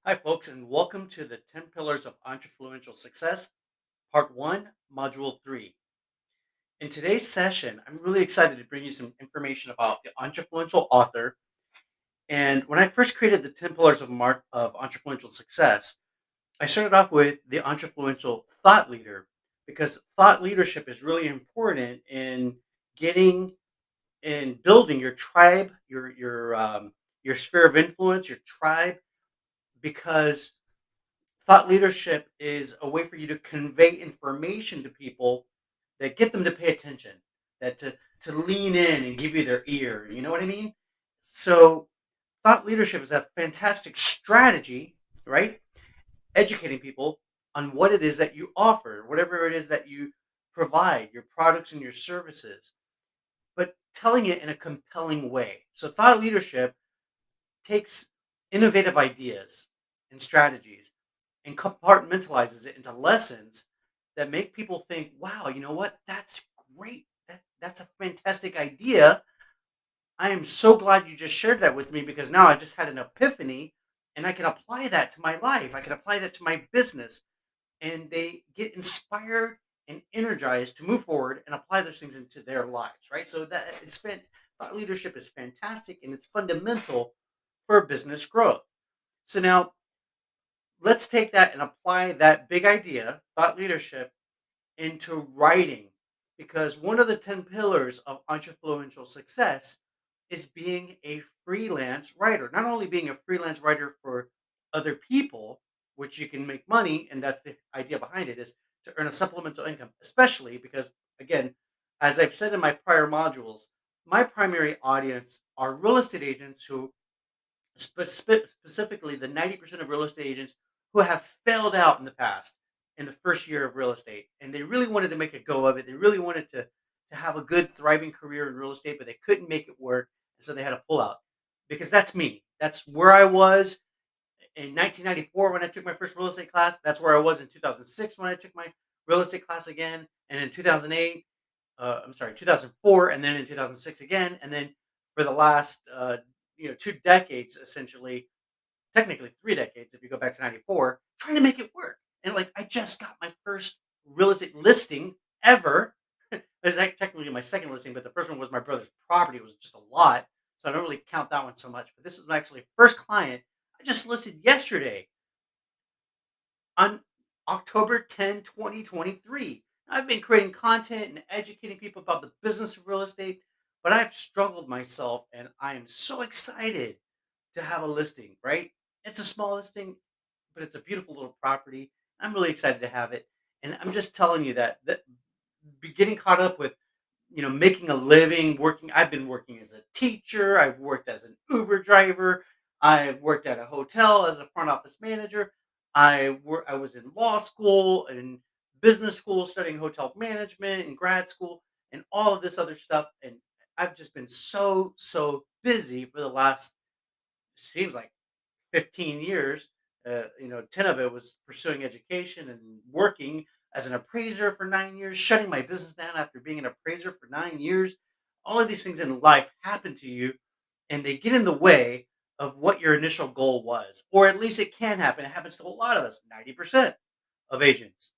Hi, folks, and welcome to the 10 Pillars of Entrefluential Success, Part 1, Module 3. In today's session, I'm really excited to bring you some information about the Entrefluential Author. And when I first created the 10 Pillars of Entrefluential Success, I started off with the Entrefluential Thought Leader because thought leadership is really important in getting and building your tribe, your sphere of influence, your tribe, because thought leadership is a way for you to convey information to people that get them to pay attention, that to lean in and give you their ear. You know what I mean? So thought leadership is a fantastic strategy, right? Educating people on what it is that you offer, whatever it is that you provide, your products and your services, but telling it in a compelling way. So thought leadership takes innovative ideas and strategies and compartmentalizes it into lessons that make people think, wow, you know what? That's great. That's a fantastic idea. I am so glad you just shared that with me because now I just had an epiphany and I can apply that to my life. I can apply that to my business. And they get inspired and energized to move forward and apply those things into their lives, right? So thought leadership is fantastic and it's fundamental for business growth. So now let's take that and apply that big idea, thought leadership, into writing. Because one of the 10 pillars of entrepreneurial success is being a freelance writer. Not only being a freelance writer for other people, which you can make money, and that's the idea behind it, is to earn a supplemental income, especially because, again, as I've said in my prior modules, my primary audience are real estate agents who specifically the 90% of real estate agents who have failed out in the past in the first year of real estate, and they really wanted to make a go of it. They really wanted to have a good thriving career in real estate, but they couldn't make it work, and so they had to pull out. Because that's me. That's where I was in 1994 when I took my first real estate class. That's where I was in 2006 when I took my real estate class again, and in 2008, I'm sorry, 2004, and then in 2006 again, and then for the last 2 decades, essentially, technically 3 decades, if you go back to '94, trying to make it work. And like, I just got my first real estate listing ever. It's like technically my second listing, but the first one was my brother's property. It was just a lot, so I don't really count that one so much. But this is actually first client I just listed yesterday on October 10, 2023. I've been creating content and educating people about the business of real estate, but I've struggled myself and I am so excited to have a listing, right? It's a small listing, but it's a beautiful little property. I'm really excited to have it. And I'm just telling you that getting caught up with making a living, working. I've been working as a teacher. I've worked as an Uber driver. I've worked at a hotel as a front office manager. I was in law school and business school studying hotel management and grad school and all of this other stuff. And I've just been so busy for the last seems like 15 years. 10 of it was pursuing education and working as an appraiser for 9 years, shutting my business down after being an appraiser for 9 years. All of these things in life happen to you and they get in the way of what your initial goal was. Or at least it can happen. It happens to a lot of us, 90% of agents.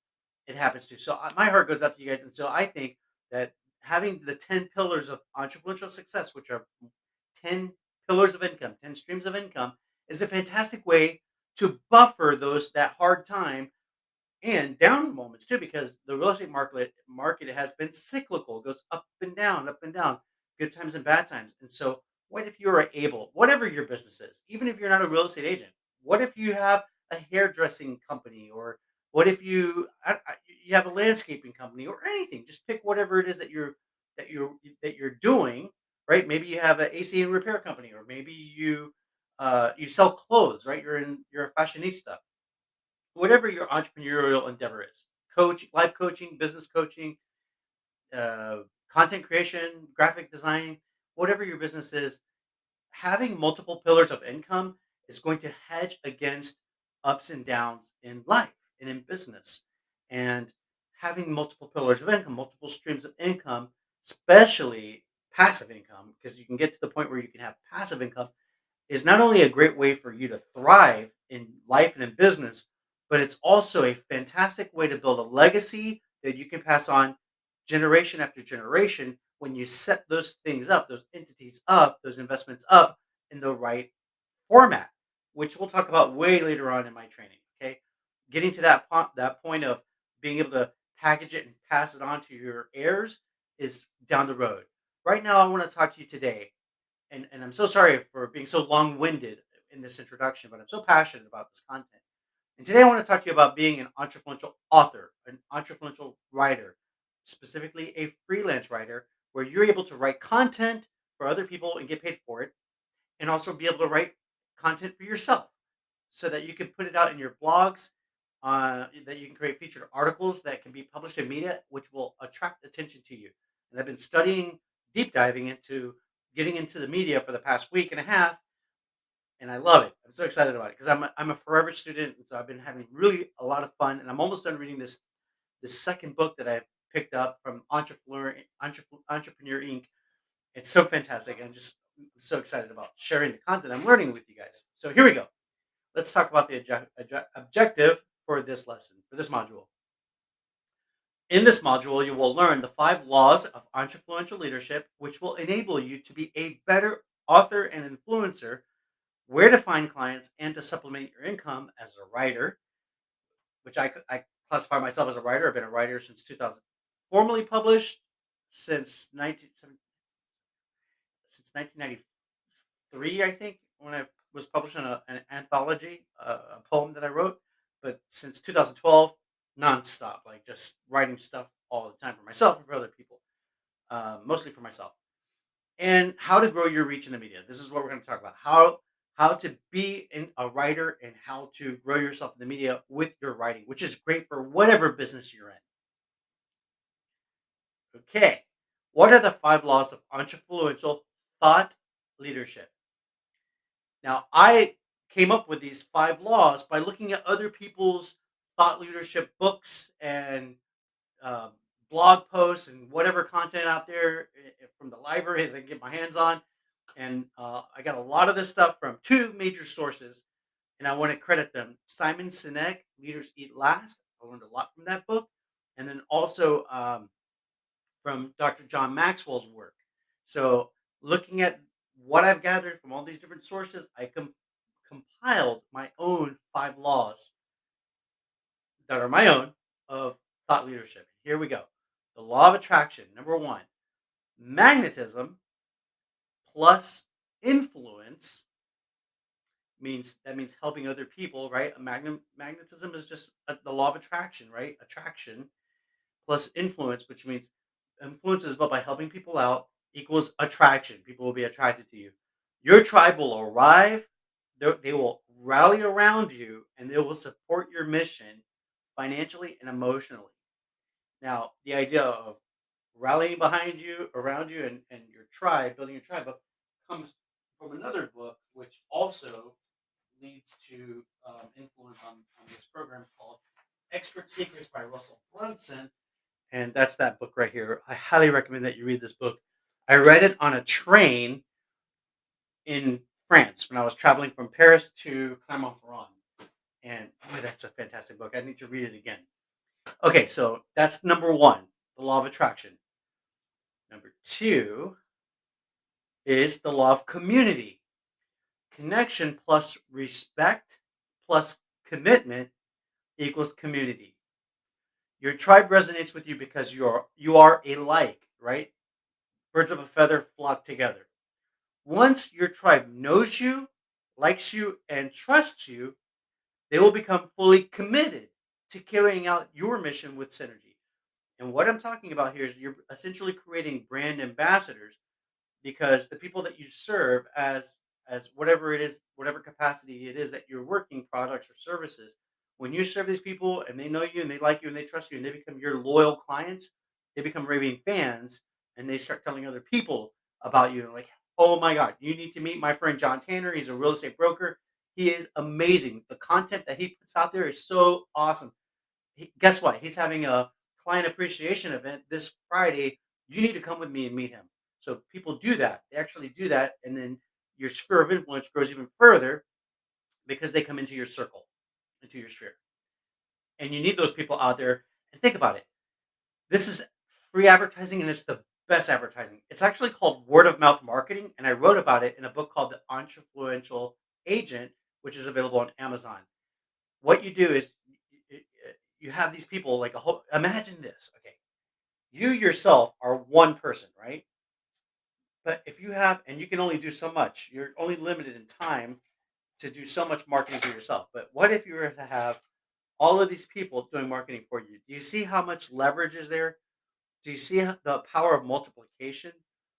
It happens to. So my heart goes out to you guys. And so I think that having the 10 pillars of entrepreneurial success, which are 10 pillars of income, 10 streams of income, is a fantastic way to buffer those that hard time and down moments too, because the real estate market has been cyclical, it goes up and down, good times and bad times. And so, what if you are able, whatever your business is, even if you're not a real estate agent, what if you have a hairdressing company, or what if you have a landscaping company, or anything? Just pick whatever it is that you're doing, right? Maybe you have an AC and repair company, or maybe you sell clothes, right? You're a fashionista, whatever your entrepreneurial endeavor is, life coaching, business coaching, uh, content creation, graphic design, whatever your business is, having multiple pillars of income is going to hedge against ups and downs in life and in business. And having multiple pillars of income, multiple streams of income, especially passive income, because you can get to the point where you can have passive income, is not only a great way for you to thrive in life and in business, but it's also a fantastic way to build a legacy that you can pass on generation after generation when you set those things up, those entities up, those investments up in the right format, which we'll talk about way later on in my training. Okay, getting to that point of being able to package it and pass it on to your heirs is down the road. Right now, I want to talk to you today, and I'm so sorry for being so long-winded in this introduction, but I'm so passionate about this content. And today, I want to talk to you about being an entrefluential author, an entrefluential writer, specifically a freelance writer, where you're able to write content for other people and get paid for it, and also be able to write content for yourself so that you can put it out in your blogs, that you can create featured articles that can be published in media, which will attract attention to you. And I've been studying, deep diving into getting into the media for the past week and a half, and I love it. I'm so excited about it because I'm a forever student, and so I've been having really a lot of fun. And I'm almost done reading this second book that I've picked up from Entrepreneur Inc. It's so fantastic. I'm so excited about sharing the content I'm learning with you guys. So here we go. Let's talk about the objective for this lesson, for this module. In this module, you will learn the 5 laws of entrefluential leadership, which will enable you to be a better author and influencer, where to find clients, and to supplement your income as a writer, which I classify myself as a writer. I've been a writer since 2000, formally published since 1993, I think, when I was publishing an anthology, a poem that I wrote. But since 2012, nonstop, like just writing stuff all the time for myself and for other people, mostly for myself. And how to grow your reach in the media. This is what we're going to talk about. How to be a writer and how to grow yourself in the media with your writing, which is great for whatever business you're in. Okay. What are the 5 laws of entrefluential thought leadership? Now, I came up with these 5 laws by looking at other people's thought leadership books and um, blog posts and whatever content out there from the library that I can get my hands on. And I got a lot of this stuff from 2 major sources, and I want to credit them. Simon Sinek, Leaders Eat Last. I learned a lot from that book. And then also from Dr. John Maxwell's work. So, looking at what I've gathered from all these different sources, I compiled my own 5 laws that are my own of thought leadership. Here we go. The law of attraction, number 1, magnetism plus influence means helping other people, right? Magnetism is just the law of attraction, right? Attraction plus influence, which means influence is built by helping people out equals attraction. People will be attracted to you. Your tribe will arrive. They will rally around you, and they will support your mission financially and emotionally. Now, the idea of rallying behind you, around you, and your tribe, building your tribe up, comes from another book, which also leads to influence on this program called Expert Secrets by Russell Brunson. And that's that book right here. I highly recommend that you read this book. I read it on a train in France when I was traveling from Paris to Clermont-Ferrand. And boy, that's a fantastic book. I need to read it again. Okay, so that's number 1, the law of attraction. Number 2 is the law of community. Connection plus respect plus commitment equals community. Your tribe resonates with you because you are alike, right? Birds of a feather flock together. Once your tribe knows you, likes you, and trusts you, they will become fully committed to carrying out your mission with synergy. And what I'm talking about here is you're essentially creating brand ambassadors, because the people that you serve as whatever it is, whatever capacity it is that you're working, products or services, when you serve these people and they know you and they like you and they trust you and they become your loyal clients, they become raving fans, and they start telling other people about you, like, oh my god, you need to meet my friend John Tanner. He's a real estate broker. He is amazing. The content that he puts out there is so awesome. Guess what? He's having a client appreciation event this Friday. You need to come with me and meet him. So people do that. They actually do that, and then your sphere of influence grows even further because they come into your circle, into your sphere. And you need those people out there. And think about it. This is free advertising and it's the best advertising. It's actually called word of mouth marketing. And I wrote about it in a book called The Entrefluential Agent, which is available on Amazon. What you do is you have these people like a whole, imagine this. Okay. You yourself are one person, right? But if you have, and you can only do so much, you're only limited in time to do so much marketing for yourself. But what if you were to have all of these people doing marketing for you? Do you see how much leverage is there? Do you see the power of multiplication?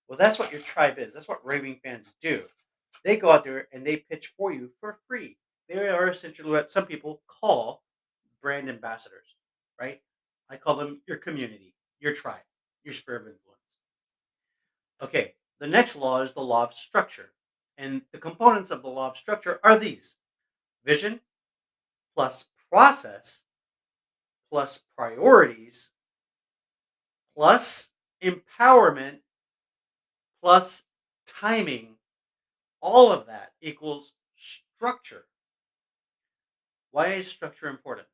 Well, that's what your tribe is. That's what raving fans do. They go out there and they pitch for you for free. They are essentially what some people call brand ambassadors, right? I call them your community, your tribe, your sphere of influence. Okay, the next law is the law of structure. And the components of the law of structure are these: vision plus process plus priorities plus empowerment plus timing. All of that equals structure. Why is structure important?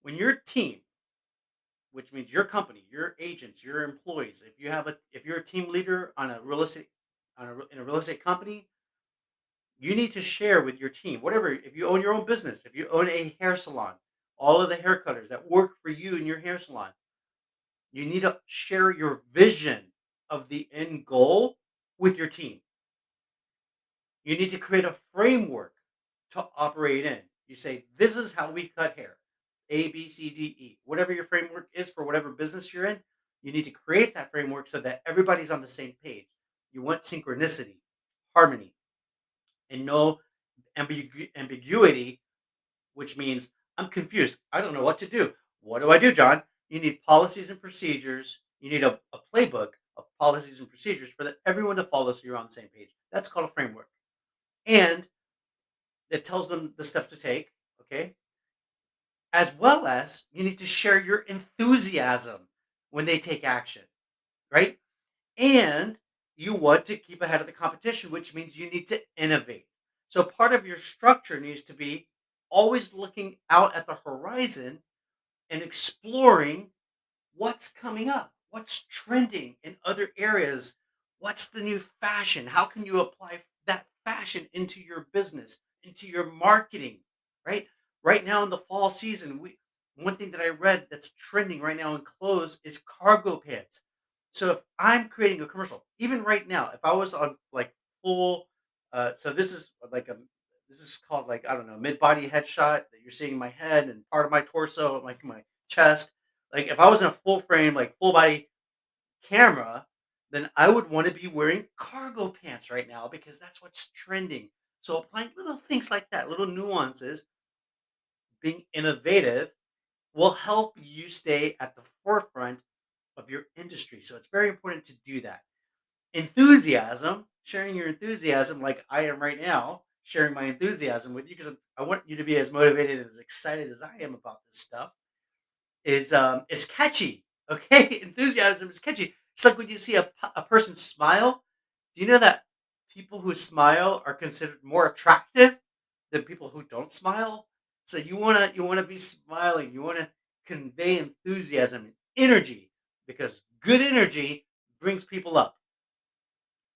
When your team, which means your company, your agents, your employees, if you're a team leader on a real estate in a real estate company, you need to share with your team, whatever. If you own your own business, if you own a hair salon, all of the hair cutters that work for you in your hair salon, you need to share your vision of the end goal with your team. You need to create a framework to operate in. You say, this is how we cut hair. A, B, C, D, E. Whatever your framework is for whatever business you're in, you need to create that framework so that everybody's on the same page. You want synchronicity, harmony, and no ambiguity, which means I'm confused. I don't know what to do. What do I do, John? You need policies and procedures. You need a playbook of policies and procedures for everyone to follow so you're on the same page. That's called a framework. And it tells them the steps to take, okay? As well as you need to share your enthusiasm when they take action, right? And you want to keep ahead of the competition, which means you need to innovate. So part of your structure needs to be always looking out at the horizon and exploring what's coming up, what's trending in other areas, what's the new fashion, how can you apply that fashion into your business, into your marketing, right? Right now in the fall season, we one thing that I read that's trending right now in clothes is cargo pants. So if I'm creating a commercial, even right now, if I was on like full, so this is called like, I don't know, mid body headshot that you're seeing my head and part of my torso, like my chest. Like if I was in a full frame, like full body camera, then I would want to be wearing cargo pants right now because that's what's trending. So applying little things like that, little nuances, being innovative will help you stay at the forefront of your industry. So it's very important to do that. Enthusiasm, sharing your enthusiasm like I am right now, sharing my enthusiasm with you because I want you to be as motivated, as excited as I am about this stuff is catchy. Okay, enthusiasm is catchy. It's like when you see a person smile. Do you know that people who smile are considered more attractive than people who don't smile? So you wanna be smiling. You wanna convey enthusiasm and energy because good energy brings people up.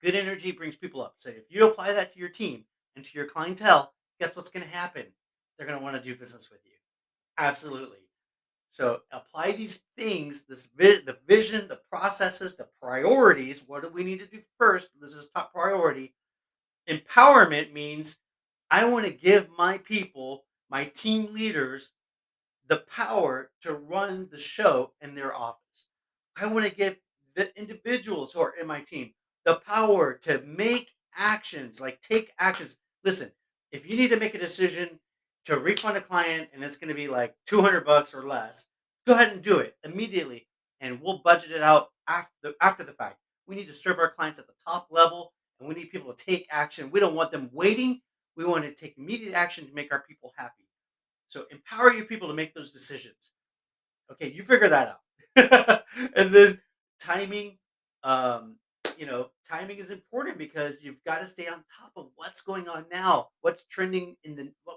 Good energy brings people up. So if you apply that to your team and to your clientele, guess what's going to happen? They're going to want to do business with you. Absolutely. So apply these things, the vision, the processes, the priorities. What do we need to do first? This is top priority. Empowerment means I want to give my people, my team leaders, the power to run the show in their office. I want to give the individuals who are in my team the power to make actions, like take actions. Listen, if you need to make a decision to refund a client and it's going to be like 200 bucks or less, go ahead and do it immediately and we'll budget it out after the fact. We need to serve our clients at the top level and we need people to take action. We don't want them waiting. We want to take immediate action to make our people happy. So empower your people to make those decisions. Okay, you figure that out. And then timing, um, timing is important because you've got to stay on top of what's going on now, what's trending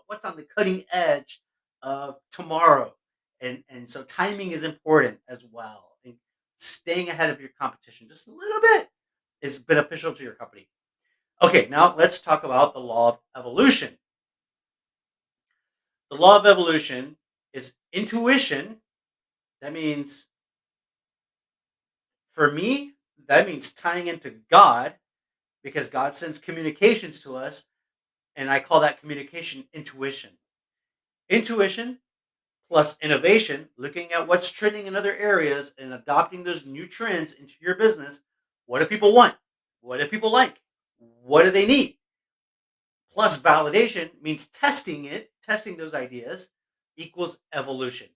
what's on the cutting edge of tomorrow. And so timing is important as well. And staying ahead of your competition just a little bit is beneficial to your company. Okay, now let's talk about the law of evolution. The law of evolution is intuition. That means, for me, that means tying into God because God sends communications to us, and I call that communication intuition. Intuition plus innovation, looking at what's trending in other areas and adopting those new trends into your business. What do people want? What do people like? What do they need? Plus validation means testing those ideas equals evolution.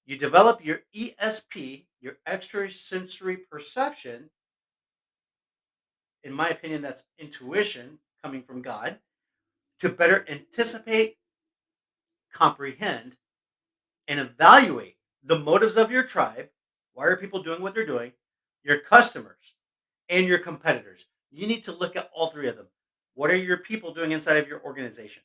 You develop your ESP, your extrasensory perception. In my opinion, that's intuition coming from God to better anticipate, comprehend, and evaluate the motives of your tribe. Why are people doing what they're doing? Your customers and your competitors. You need to look at all three of them. What are your people doing inside of your organization?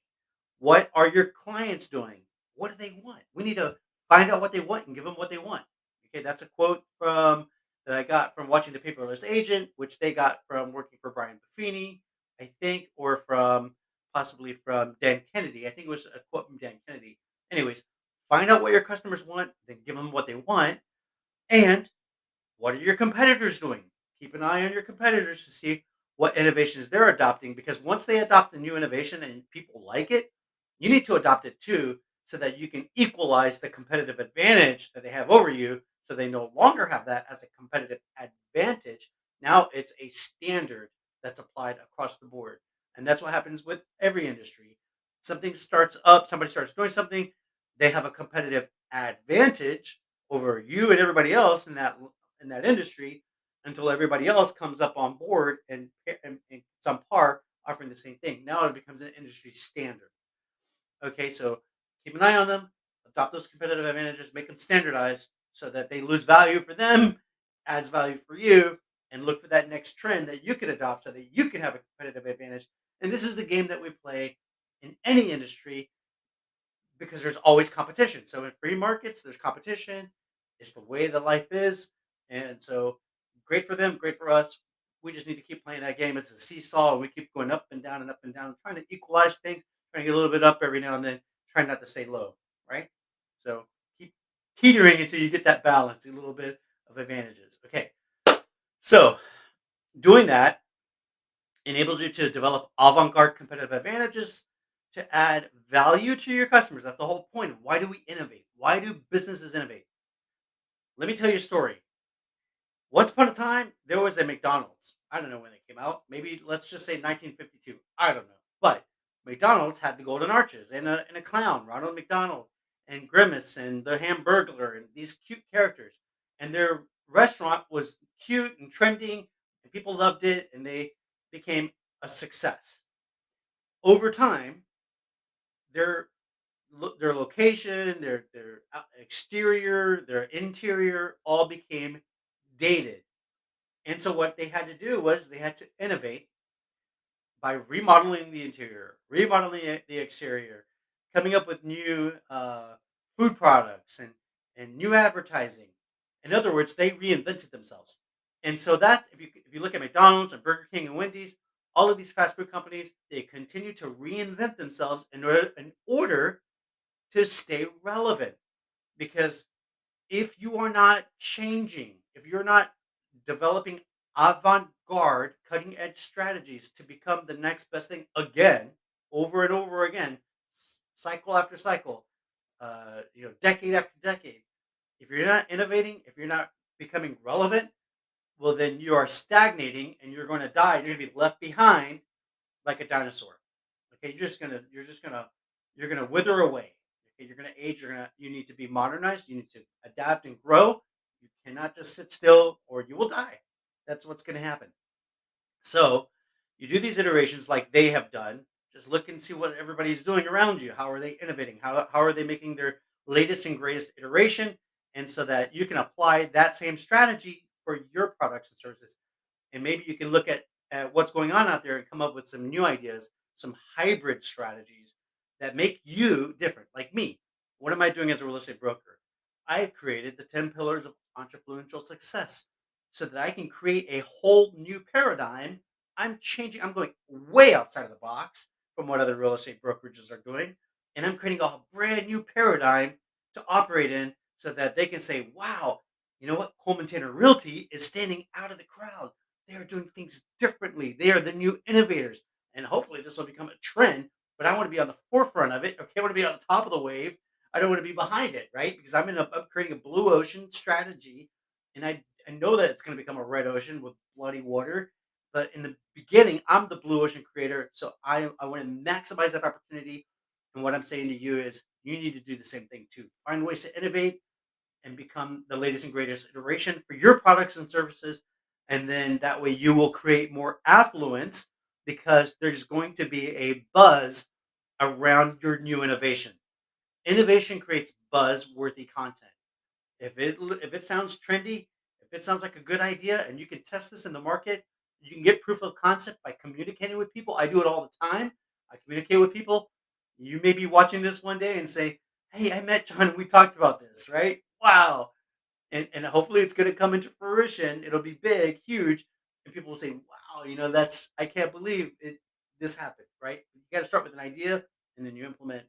What are your clients doing? What do they want? We need to find out what they want and give them what they want. Okay, that's a quote from that I got from watching the Paperless Agent, which they got from working for Brian Buffini, I think, or from possibly from Dan Kennedy. I think it was a quote from Dan Kennedy. Anyways, find out what your customers want, then give them what they want, and what are your competitors doing? Keep an eye on your competitors to see what innovations they're adopting because once they adopt a new innovation and people like it, you need to adopt it too so that you can equalize the competitive advantage that they have over you so they no longer have that as a competitive advantage. Now it's a standard that's applied across the board. And that's what happens with every industry. Something starts up, somebody starts doing something, they have a competitive advantage over you and everybody else in that industry until everybody else comes up on board and it's on par offering the same thing. Now it becomes an industry standard. Okay, so keep an eye on them, adopt those competitive advantages, make them standardized so that they lose value for them, adds value for you, and look for that next trend that you can adopt so that you can have a competitive advantage. And this is the game that we play in any industry because there's always competition. So in free markets, there's competition. It's the way that life is. And so great for them, great for us. We just need to keep playing that game. It's a seesaw, and we keep going up and down, trying to equalize things, trying to get a little bit up every now and then, trying not to stay low, right? So keep teetering until you get that balance, a little bit of advantages. Okay. So doing that enables you to develop avant-garde competitive advantages to add value to your customers. That's the whole point of why do we innovate? Why do businesses innovate? Let me tell you a story. Once upon a time, there was a McDonald's. I don't know when it came out. Maybe let's just say 1952. I don't know. But McDonald's had the Golden Arches and a clown, Ronald McDonald, and Grimace and the Hamburglar and these cute characters. And their restaurant was cute and trending, and people loved it, and they became a success. Over time, their their location, their exterior, their interior all became dated. And so what they had to do was they had to innovate by remodeling the interior, remodeling the exterior, coming up with new food products and new advertising. In other words, they reinvented themselves. And so that's if you look at McDonald's and Burger King and Wendy's, all of these fast food companies, they continue to reinvent themselves in order to stay relevant. Because if you are not changing, if you're not developing avant-garde, cutting-edge strategies to become the next best thing again, over and over again, cycle after cycle, decade after decade. If you're not innovating, if you're not becoming relevant, well, then you are stagnating and you're going to die. You're going to be left behind like a dinosaur. Okay, you're gonna wither away. Okay, you're gonna age. You need to be modernized. You need to adapt and grow. You cannot just sit still, or you will die. That's what's gonna happen. So you do these iterations like they have done. Just look and see what everybody's doing around you. How are they innovating? How are they making their latest and greatest iteration? And so that you can apply that same strategy for your products and services. And maybe you can look at what's going on out there and come up with some new ideas, some hybrid strategies that make you different. Like me, what am I doing as a real estate broker? I have created the 10 pillars of entrefluential success so that I can create a whole new paradigm. I'm going way outside of the box from what other real estate brokerages are doing. And I'm creating a brand new paradigm to operate in so that they can say, wow, you know what? Coleman Tanner Realty is standing out of the crowd. They are doing things differently. They are the new innovators. And hopefully this will become a trend, but I want to be on the forefront of it. Okay, I want to be on the top of the wave. I don't want to be behind it, right? Because I'm creating a blue ocean strategy, and I know that it's going to become a red ocean with bloody water. But in the beginning, I'm the blue ocean creator, so I want to maximize that opportunity. And what I'm saying to you is, you need to do the same thing too. Find ways to innovate and become the latest and greatest iteration for your products and services. And then that way you will create more affluence because there's going to be a buzz around your new innovation. Innovation creates buzz-worthy content. If it sounds trendy, if it sounds like a good idea and you can test this in the market, you can get proof of concept by communicating with people. I do it all the time. I communicate with people. You may be watching this one day and say, "Hey, I met John and we talked about this," right? Wow. And hopefully it's going to come into fruition. It'll be big, huge, and people will say, "Wow, that's I can't believe it this happened," right? You got to start with an idea and then you implement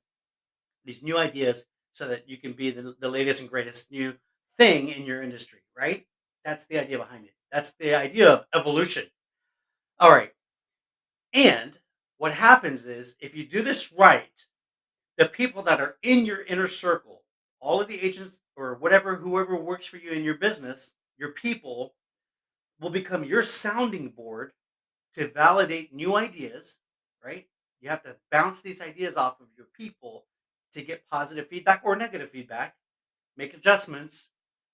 these new ideas so that you can be the latest and greatest new thing in your industry, right? That's the idea behind it. That's the idea of evolution. All right. And what happens is if you do this right, the people that are in your inner circle, all of the agents or whatever, whoever works for you in your business, your people will become your sounding board to validate new ideas, right? You have to bounce these ideas off of your people to get positive feedback or negative feedback, make adjustments,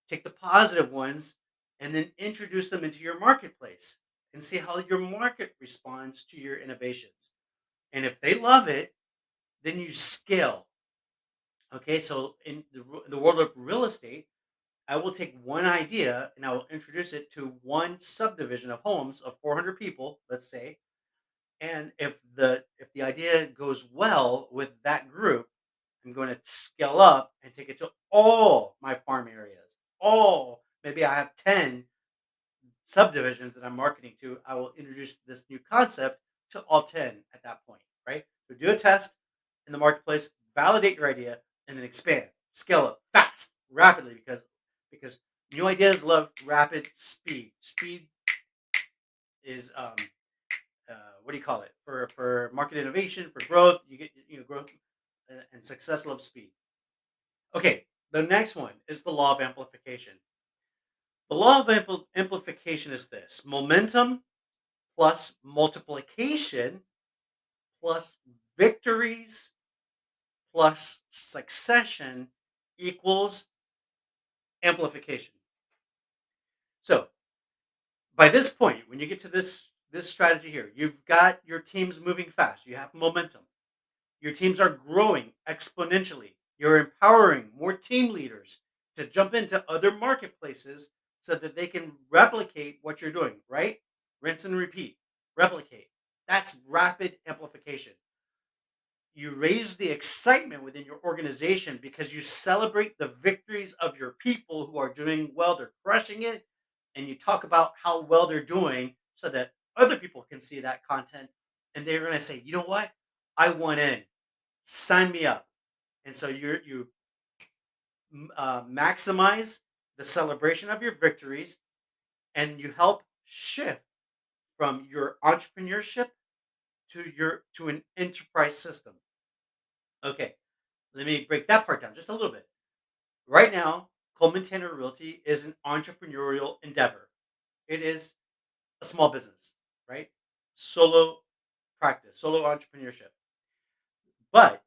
take the positive ones, and then introduce them into your marketplace and see how your market responds to your innovations. And if they love it, then you scale. Okay, so in the world of real estate, I will take one idea and I will introduce it to one subdivision of homes of 400 people, let's say. And if the idea goes well with that group, I'm going to scale up and take it to all my farm areas. All maybe I have 10 subdivisions that I'm marketing to. I will introduce this new concept to all 10 at that point, right? So do a test in the marketplace, validate your idea, and then expand, scale up fast, rapidly because new ideas love rapid speed. Speed is uh, what do you call it for market innovation for growth. You get growth and success loves speed. Okay, the next one is the law of amplification. The law of amplification is this: momentum plus multiplication plus victories plus succession equals amplification. So by this point, when you get to this strategy here, you've got your teams moving fast. You have momentum. Your teams are growing exponentially. You're empowering more team leaders to jump into other marketplaces so that they can replicate what you're doing, right? Rinse and repeat, replicate. That's rapid amplification. You raise the excitement within your organization because you celebrate the victories of your people who are doing well, they're crushing it, and you talk about how well they're doing so that other people can see that content and they're going to say, you know what? I want in. Sign me up. And so you maximize the celebration of your victories and you help shift from your entrepreneurship to an enterprise system. Okay, let me break that part down just a little bit. Right now, Coleman Tanner Realty is an entrepreneurial endeavor. It is a small business, right? Solo practice, solo entrepreneurship. But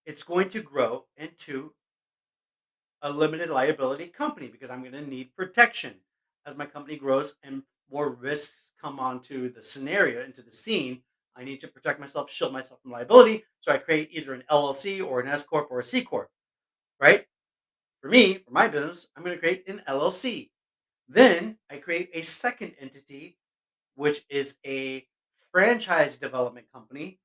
it's going to grow into a limited liability company because I'm going to need protection as my company grows and more risks come onto the scenario, into the scene. I need to protect myself, shield myself from liability. So I create either an LLC or an S Corp or a C Corp, right? For me, for my business, I'm going to create an LLC. Then I create a second entity which is a franchise development company.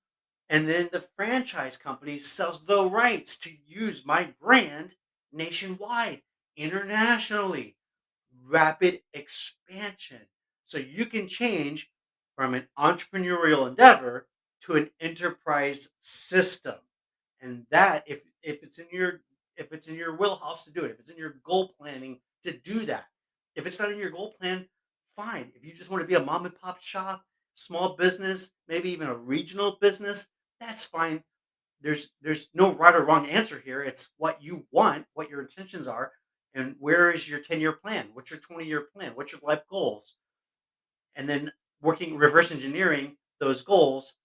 And then the franchise company sells the rights to use my brand nationwide, internationally, rapid expansion. So you can change from an entrepreneurial endeavor to an enterprise system. And that if it's in your wheelhouse to do it, if it's in your goal planning to do that. If it's not in your goal plan, fine. If you just want to be a mom and pop shop, small business, maybe even a regional business, that's fine. There's no right or wrong answer here. It's what you want, what your intentions are, and where is your 10-year plan? What's your 20-year plan? What's your life goals? And then working reverse engineering those goals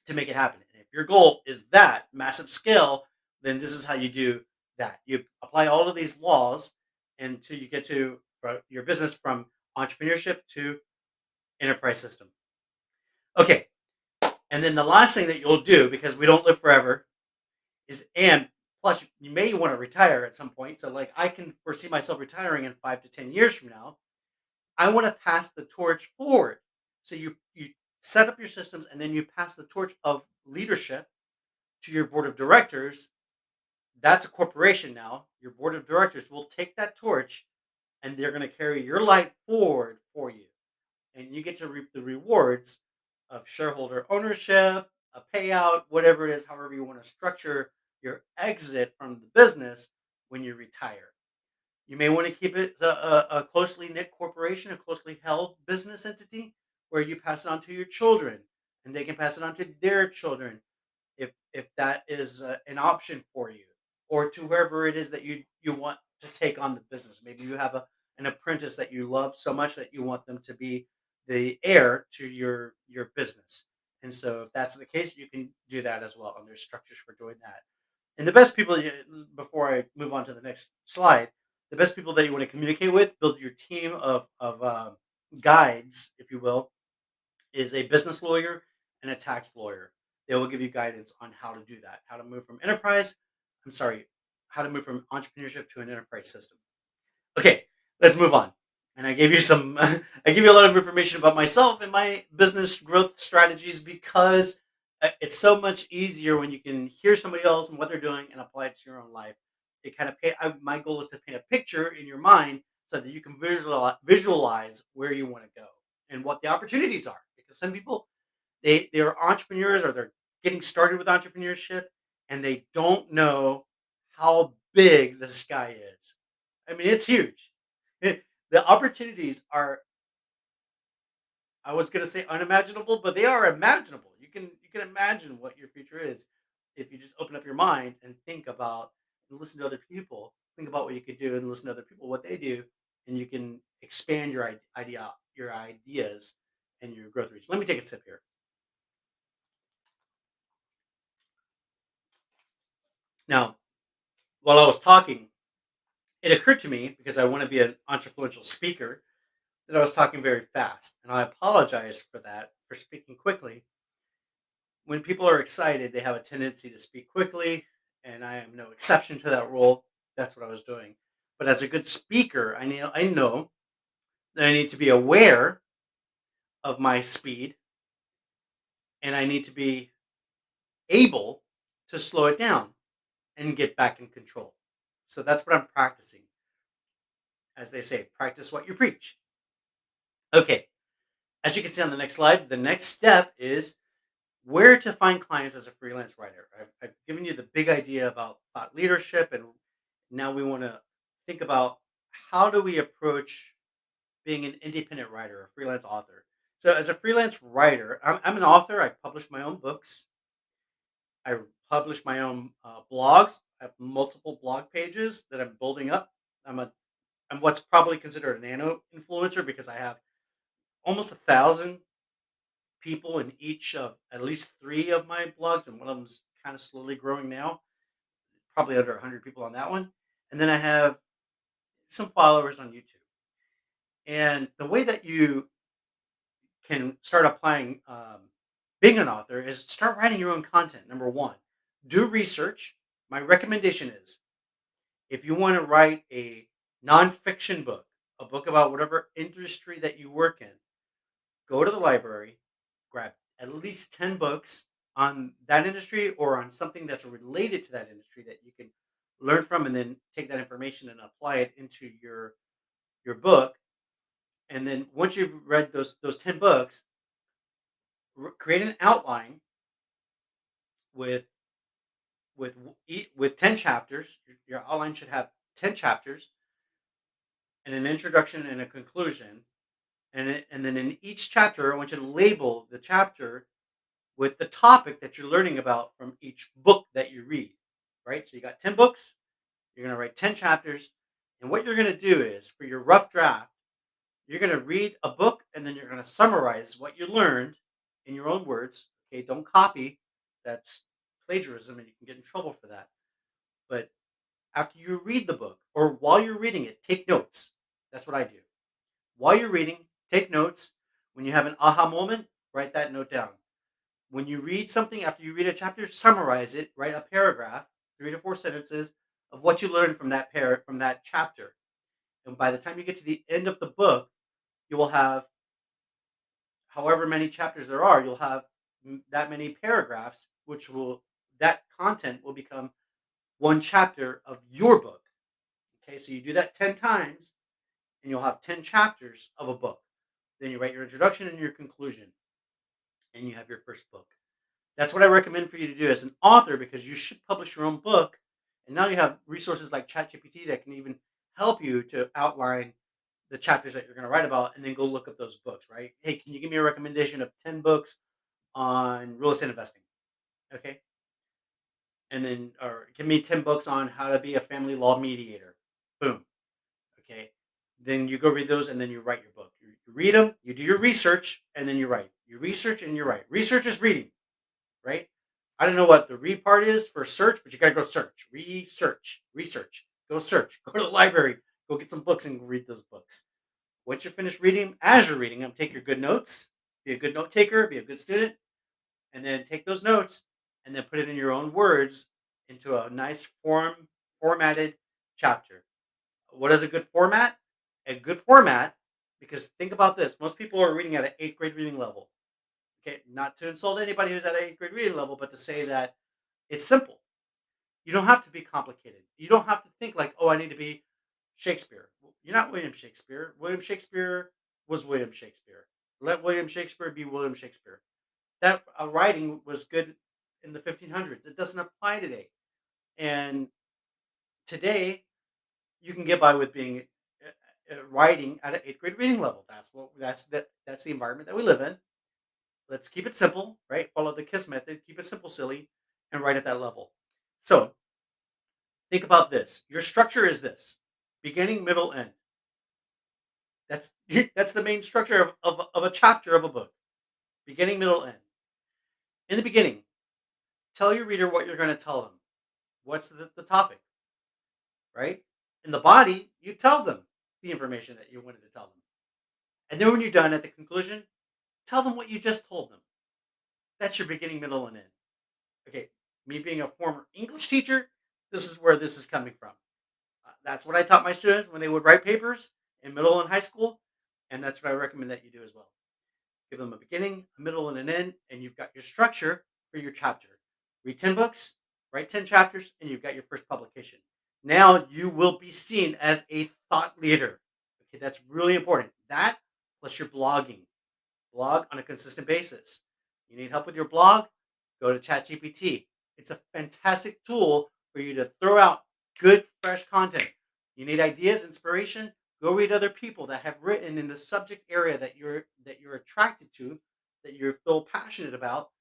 to make it happen. And if your goal is that massive scale, then this is how you do that. You apply all of these laws until you get to your business from entrepreneurship to enterprise system. Okay. And then the last thing that you'll do, because we don't live forever, is and plus you may want to retire at some point. So like I can foresee myself retiring in 5 to 10 years from now. I want to pass the torch forward. So you set up your systems and then you pass the torch of leadership to your board of directors. That's a corporation now. Your board of directors will take that torch and they're going to carry your light forward for you. And you get to reap the rewards of shareholder ownership, a payout, whatever it is, however you want to structure your exit from the business when you retire. You may want to keep it a closely knit corporation, a closely held business entity where you pass it on to your children and they can pass it on to their children if that is an option for you, or to whoever it is that you want to take on the business. Maybe you have an apprentice that you love so much that you want them to be the heir to your business. And so if that's the case, you can do that as well. And there's structures for doing that. And the best people, before I move on to the next slide, the best people that you want to communicate with, build your team of guides, if you will, is a business lawyer and a tax lawyer. They will give you guidance on how to do that, how to move from enterprise. I'm sorry, how to move from entrepreneurship to an enterprise system. Okay, let's move on. And I gave you some, I give you a lot of information about myself and my business growth strategies because it's so much easier when you can hear somebody else and what they're doing and apply it to your own life. It kind of my goal is to paint a picture in your mind so that you can visualize where you want to go and what the opportunities are. Because some people they're entrepreneurs or they're getting started with entrepreneurship and they don't know how big the sky is. I mean, it's huge. The opportunities are, I was gonna say unimaginable, but they are imaginable. You can imagine what your future is if you just open up your mind and think about and listen to other people. Think about what you could do and listen to other people what they do, and you can expand your ideas, and your growth reach. Let me take a sip here. Now, while I was talking, it occurred to me because I want to be an influential speaker that I was talking very fast, and I apologize for that for speaking quickly. When people are excited, they have a tendency to speak quickly, and I am no exception to that rule. That's what I was doing. But as a good speaker, I know that I need to be aware of my speed, and I need to be able to slow it down and get back in control. So that's what I'm practicing. As they say, practice what you preach. Okay, as you can see on the next slide, the next step is where to find clients as a freelance writer. I've given you the big idea about thought leadership, and now we want to think about how do we approach being an independent writer, a freelance author. So, as a freelance writer, I'm an author. I publish my own books. I publish my own blogs. I have multiple blog pages that I'm building up. I'm a I'm what's probably considered a nano influencer because I have almost 1,000 people in each of at least three of my blogs, and one of them's kind of slowly growing now. Probably under 100 people on that one, and then I have some followers on YouTube. And the way that you can start applying being an author is start writing your own content. Number one, do research. My recommendation is if you want to write a nonfiction book, a book about whatever industry that you work in, go to the library, grab at least 10 books on that industry or on something that's related to that industry that you can learn from, and then take that information and apply it into your book. And then once you've read those 10 books, create an outline with with 10 chapters. Your outline should have 10 chapters and an introduction and a conclusion. And then in each chapter, I want you to label the chapter with the topic that you're learning about from each book that you read, right? So you got 10 books, you're going to write 10 chapters. And what you're going to do is for your rough draft, you're going to read a book and then you're going to summarize what you learned in your own words. Okay, don't copy. That's plagiarism and you can get in trouble for that. But after you read the book or while you're reading it, take notes. That's what I do. While you're reading, take notes. When you have an aha moment, write that note down. When you read something, after you read a chapter, summarize it, write a paragraph, 3 to 4 sentences of what you learned from from that chapter. And by the time you get to the end of the book, you will have however many chapters there are, you'll have that many paragraphs, which will that content will become one chapter of your book. Okay, so you do that 10 times and you'll have 10 chapters of a book. Then you write your introduction and your conclusion, and you have your first book. That's what I recommend for you to do as an author, because you should publish your own book. And now you have resources like ChatGPT that can even help you to outline the chapters that you're going to write about and then go look up those books, right? Hey, can you give me a recommendation of 10 books on real estate investing? Okay. And then, or give me 10 books on how to be a family law mediator. Boom. Okay. Then you go read those and then you write your book. You read them, you do your research, and then you write. You research and you write. Research is reading, right? I don't know what the read part is for search, but you got to go search, research, go search, go to the library, go get some books and read those books. Once you're finished reading, as you're reading them, take your good notes, be a good note taker, be a good student, and then take those notes and then put it in your own words into a nice formatted chapter. What is a good format? A good format, because think about this: most people are reading at an eighth grade reading level. Okay, not to insult anybody who's at an eighth grade reading level, but to say that it's simple. You don't have to be complicated. You don't have to think like, oh, I need to be Shakespeare. You're not William Shakespeare. William Shakespeare was William Shakespeare. Let William Shakespeare be William Shakespeare. That writing was good in the 1500s. It doesn't apply today. And today, you can get by with being writing at an eighth grade reading level. That's the environment that we live in. Let's keep it simple, right? Follow the KISS method. Keep it simple, silly, and write at that level. So think about this. Your structure is this: beginning, middle, end. That's that's the main structure of a chapter of a book. Beginning, middle, end. In the beginning, tell your reader what you're going to tell them. What's the topic, right? In the body, you tell them the information that you wanted to tell them. And then when you're done at the conclusion, tell them what you just told them. That's your beginning, middle, and end. Okay, me being a former English teacher, this is where this is coming from. That's what I taught my students when they would write papers in middle and high school, and that's what I recommend that you do as well. Give them a beginning, a middle, and an end, and you've got your structure for your chapter. Read 10 books, write 10 chapters, and you've got your first publication. Now you will be seen as a thought leader. Okay, that's really important. That plus your blogging. Blog on a consistent basis. You need help with your blog? Go to ChatGPT. It's a fantastic tool for you to throw out good, fresh content. You need ideas, inspiration? Go read other people that have written in the subject area that you're attracted to, that you feel passionate about.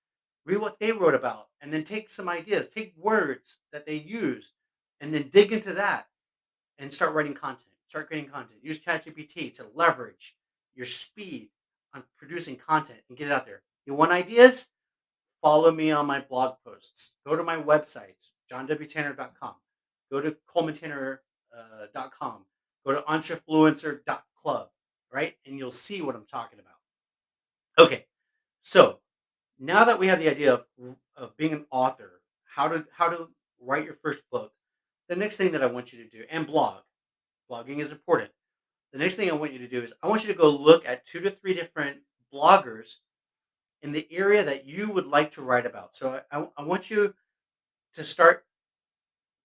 Read what they wrote about, and then take some ideas. Take words that they use, and then dig into that and start writing content. Start creating content. Use ChatGPT to leverage your speed on producing content and get it out there. You want ideas? Follow me on my blog posts. Go to my websites, johnwtanner.com. Go to colemantanner.com. Go to entrefluencer.club, right? And you'll see what I'm talking about. Okay, so now that we have the idea of being an author, how to write your first book, the next thing that I want you to do, and blogging is important. The next thing I want you to do is I want you to go look at 2 to 3 different bloggers in the area that you would like to write about. So I want you to start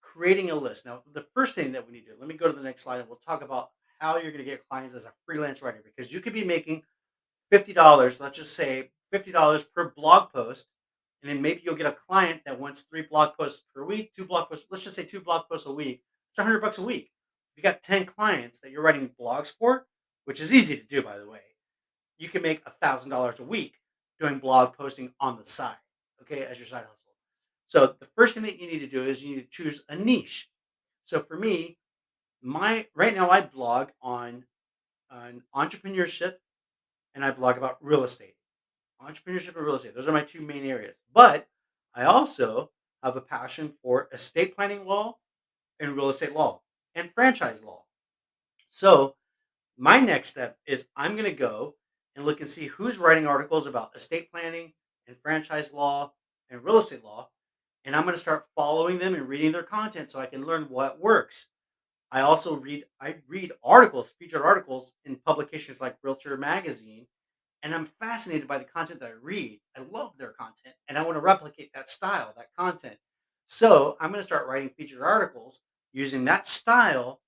creating a list. Now, the first thing that we need to do, let me go to the next slide and we'll talk about how you're going to get clients as a freelance writer because you could be making $50, let's just say $50 per blog post. And then maybe you'll get a client that wants 3 blog posts per week, 2 blog posts, let's just say 2 blog posts a week. It's $100 a week. If you got 10 clients that you're writing blogs for, which is easy to do, by the way, you can make $1,000 a week doing blog posting on the side, okay, as your side hustle. So the first thing that you need to do is you need to choose a niche. So for me, my right now I blog on entrepreneurship and I blog about real estate. Entrepreneurship and real estate. Those are my two main areas. But I also have a passion for estate planning law and real estate law and franchise law. So my next step is I'm going to go and look and see who's writing articles about estate planning and franchise law and real estate law. And I'm going to start following them and reading their content so I can learn what works. I read articles, featured articles in publications like Realtor Magazine, and I'm fascinated by the content that I read. I love their content and I want to replicate that style, that content. So I'm going to start writing featured articles using that style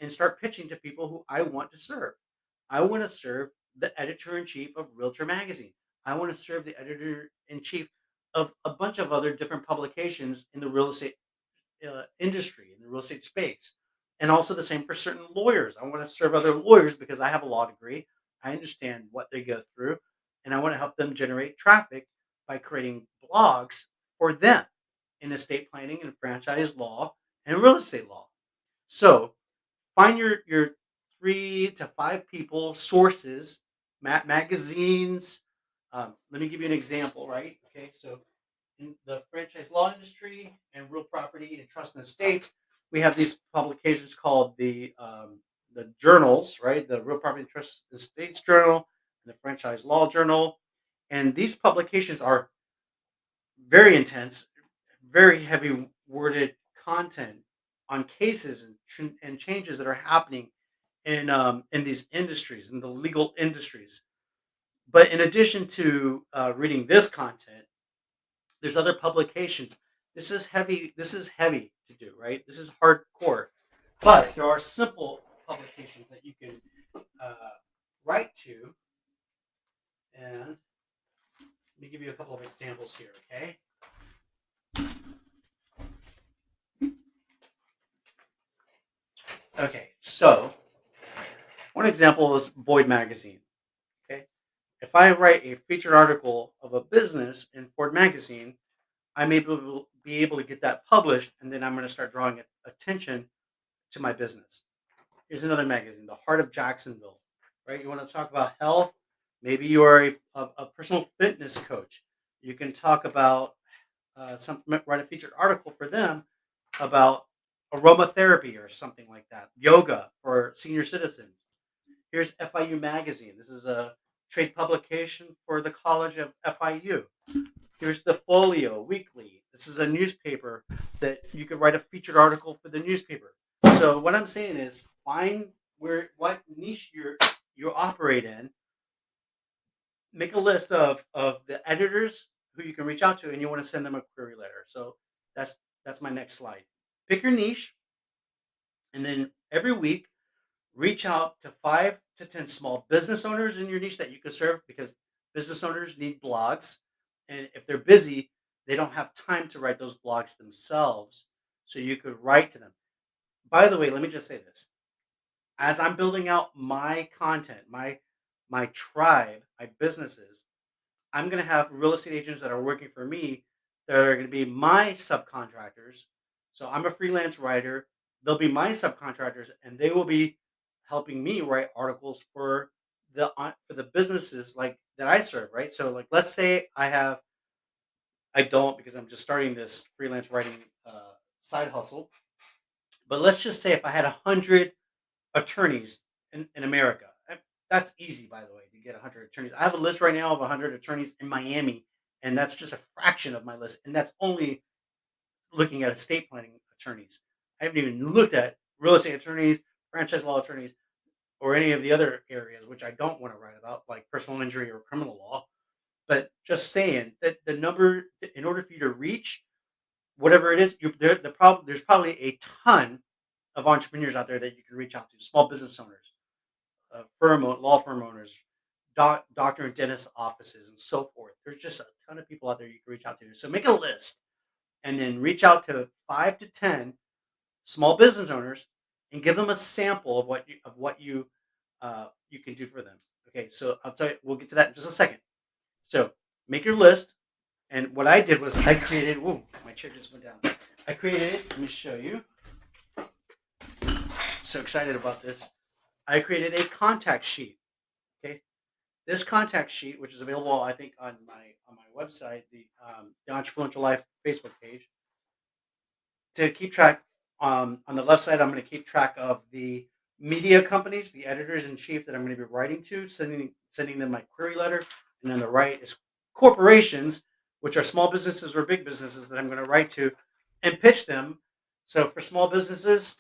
and start pitching to people who I want to serve. I want to serve the editor in chief of Realtor Magazine. I want to serve the editor in chief of a bunch of other different publications in the real estate industry, in the real estate space. And also the same for certain lawyers. I want to serve other lawyers because I have a law degree. I understand what they go through, and I want to help them generate traffic by creating blogs for them in estate planning and franchise law and real estate law. So find your 3 to 5 people, sources, magazines. Let me give you an example, right? Okay, so in the franchise law industry and real property and trust and estates, we have these publications called the journals, right? The Real Property and Trust and Estates Journal and the Franchise Law Journal, and these publications are very intense, very heavy worded content on cases and changes that are happening in these industries, in the legal industries. But in addition to reading this content, there's other publications. This is heavy to do, right? This is hardcore. But there are simple publications that you can uh, write to. And let me give you a couple of examples here, okay? Okay, so one example is Void Magazine. Okay, if I write a featured article of a business in Ford Magazine, I may be able to get that published, and then I'm going to start drawing attention to my business. Here's another magazine, The Heart of Jacksonville. Right, you want to talk about health? Maybe you are a personal fitness coach. You can talk about write a featured article for them about aromatherapy or something like that, yoga for senior citizens. Here's FIU Magazine. This is a trade publication for the College of FIU. Here's the Folio Weekly. This is a newspaper that you could write a featured article for the newspaper. So what I'm saying is find what niche you operate in, make a list of the editors who you can reach out to, and you want to send them a query letter. So that's that's my next slide. Pick your niche, and then every week reach out to 5 to 10 small business owners in your niche that you can serve because business owners need blogs, and if they're busy, they don't have time to write those blogs themselves. So you could write to them. By the way, let me just say this: as I'm building out my content, my tribe, my businesses, I'm going to have real estate agents that are working for me that are going to be my subcontractors. So I'm a freelance writer. They'll be my subcontractors, and they will be helping me write articles for the businesses like that I serve. Right. So like, let's say I don't because I'm just starting this freelance writing side hustle. But let's just say if I had 100 attorneys in America. That's easy, by the way, to get 100 attorneys. I have a list right now of 100 attorneys in Miami, and that's just a fraction of my list. And that's only looking at estate planning attorneys. I haven't even looked at real estate attorneys, franchise law attorneys, or any of the other areas which I don't want to write about, like personal injury or criminal law. But just saying that the number, in order for you to reach whatever it is, there's probably a ton of entrepreneurs out there that you can reach out to, small business owners, law firm owners, doctor and dentist offices, and so forth. There's just a ton of people out there you can reach out to. So make a list and then reach out to 5 to 10 small business owners and give them a sample of what you can do for them. Okay, so I'll tell you. We'll get to that in just a second. So make your list. And what I did was I created. Whoa, my chair just went down. I created. Let me show you. So excited about this. I created a contact sheet. Okay, this contact sheet, which is available, I think, on my website, the Entrefluential Life Facebook page, to keep track. On the left side, I'm going to keep track of the media companies, the editors in chief that I'm going to be writing to, sending them my query letter, and on the right is corporations, which are small businesses or big businesses that I'm going to write to and pitch them. So for small businesses,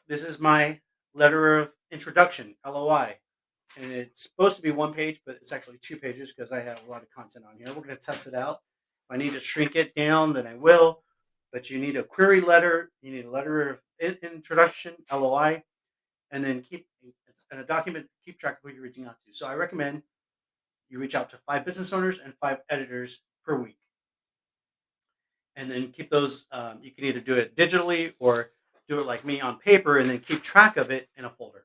this is my letter of introduction (LOI), and it's supposed to be one page, but it's actually 2 pages because I have a lot of content on here. We're going to test it out. If I need to shrink it down, then I will. But you need a query letter, you need a letter of introduction (LOI), and then a document to keep track of who you're reaching out to. So I recommend you reach out to 5 business owners and 5 editors per week, and then keep those. You can either do it digitally or do it like me on paper, and then keep track of it in a folder.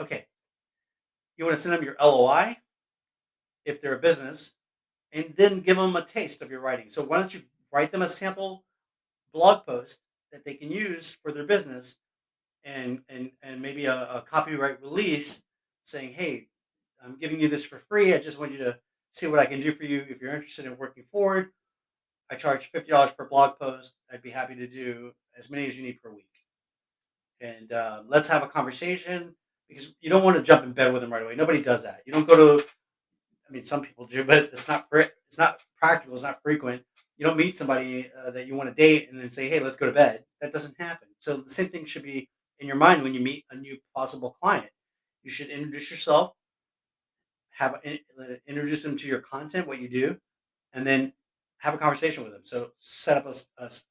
Okay, you want to send them your LOI if they're a business, and then give them a taste of your writing. So why don't you write them a sample blog post that they can use for their business, and maybe a copyright release saying, "Hey, I'm giving you this for free. I just want you to see what I can do for you. If you're interested in working forward, I charge $50 per blog post. I'd be happy to do as many as you need per week. And let's have a conversation because you don't want to jump in bed with them right away. Nobody does that. You don't go to. I mean, some people do, but it's not practical. It's not frequent. You don't meet somebody that you want to date and then say, "Hey, let's go to bed." That doesn't happen. So the same thing should be in your mind when you meet a new possible client. You should introduce yourself, introduce them to your content, what you do, and then have a conversation with them. So set up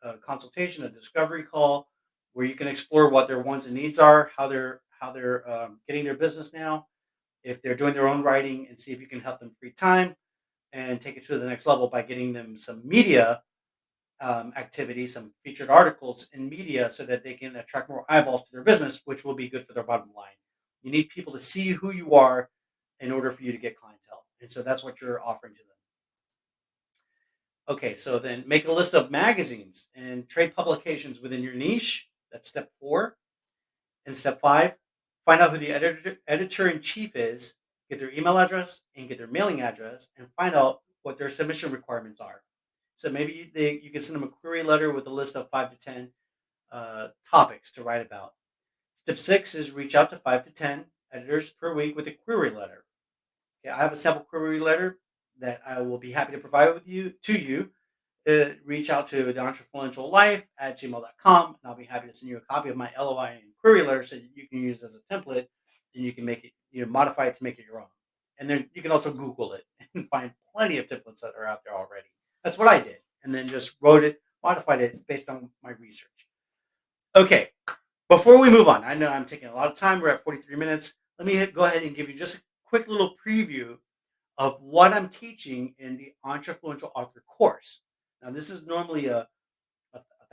a consultation, a discovery call, where you can explore what their wants and needs are, how they're getting their business now, if they're doing their own writing, and see if you can help them free time and take it to the next level by getting them some media activity, some featured articles in media, so that they can attract more eyeballs to their business, which will be good for their bottom line. You need people to see who you are in order for you to get clientele, and so that's what you're offering to them. Okay, so then make a list of magazines and trade publications within your niche. That's step 4. And step 5, find out who the editor in chief is, get their email address and get their mailing address, and find out what their submission requirements are. So maybe you can send them a query letter with a list of 5 to 10 topics to write about. Step 6 is reach out to 5 to 10 editors per week with a query letter. Okay, I have a sample query letter that I will be happy to provide to you. Reach out to the Entrefluential Life at gmail.com, and I'll be happy to send you a copy of my LOI and query letter so that you can use as a template, and you can make it, modify it to make it your own. And then you can also Google it and find plenty of templates that are out there already. That's what I did, and then just wrote it, modified it based on my research. Okay, before we move on, I know I'm taking a lot of time. We're at 43 minutes. Let me go ahead and give you just a quick little preview of what I'm teaching in the Entrefluential Author course. Now, this is normally a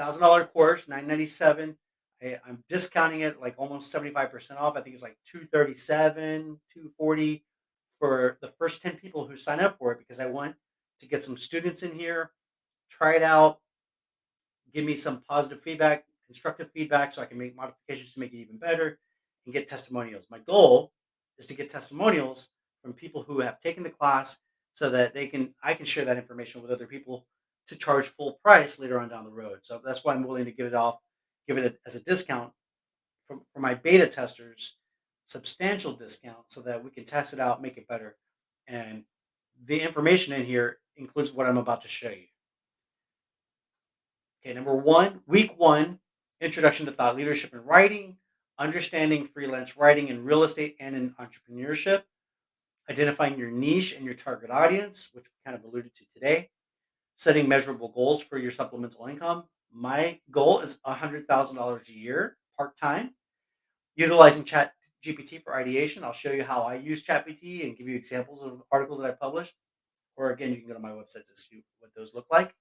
$1,000 course, 997. I'm discounting it like almost 75% off. I think it's like 237, 240 for the first 10 people who sign up for it, because I want to get some students in here, try it out, give me some positive feedback, constructive feedback, so I can make modifications to make it even better and get testimonials. My goal is to get testimonials from people who have taken the class so that I can share that information with other people to charge full price later on down the road. So that's why I'm willing to give it as a discount for my beta testers, substantial discount, so that we can test it out, make it better. And the information in here includes what I'm about to show you. Okay, number 1, week 1, introduction to thought leadership and writing. understanding freelance writing in real estate and in entrepreneurship, identifying your niche and your target audience, which we kind of alluded to today, setting measurable goals for your supplemental income. My goal is $100,000 a year part time, utilizing Chat GPT for ideation. I'll show you how I use Chat GPT and give you examples of articles that I published. Or again, you can go to my website to see what those look like.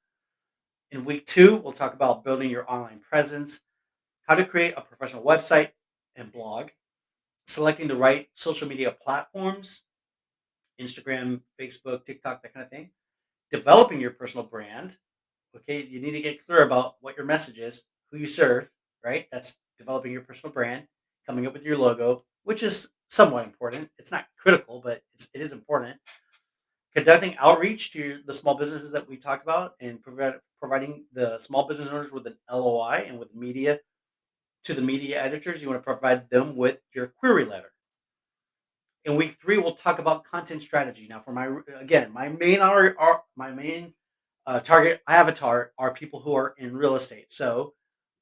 In week two, we'll talk about building your online presence, how to create a professional website and blog, selecting the right social media platforms, Instagram, Facebook, TikTok, that kind of thing, developing your personal brand. Okay, you need to get clear about what your message is, who you serve, right? That's developing your personal brand, coming up with your logo, which is somewhat important. It's not critical, but it is important. Conducting outreach to the small businesses that we talked about and providing the small business owners with an LOI and with media to the media editors. You want to provide them with your query letter. In week three, we'll talk about content strategy. Now, for my main my main target avatar are people who are in real estate. So,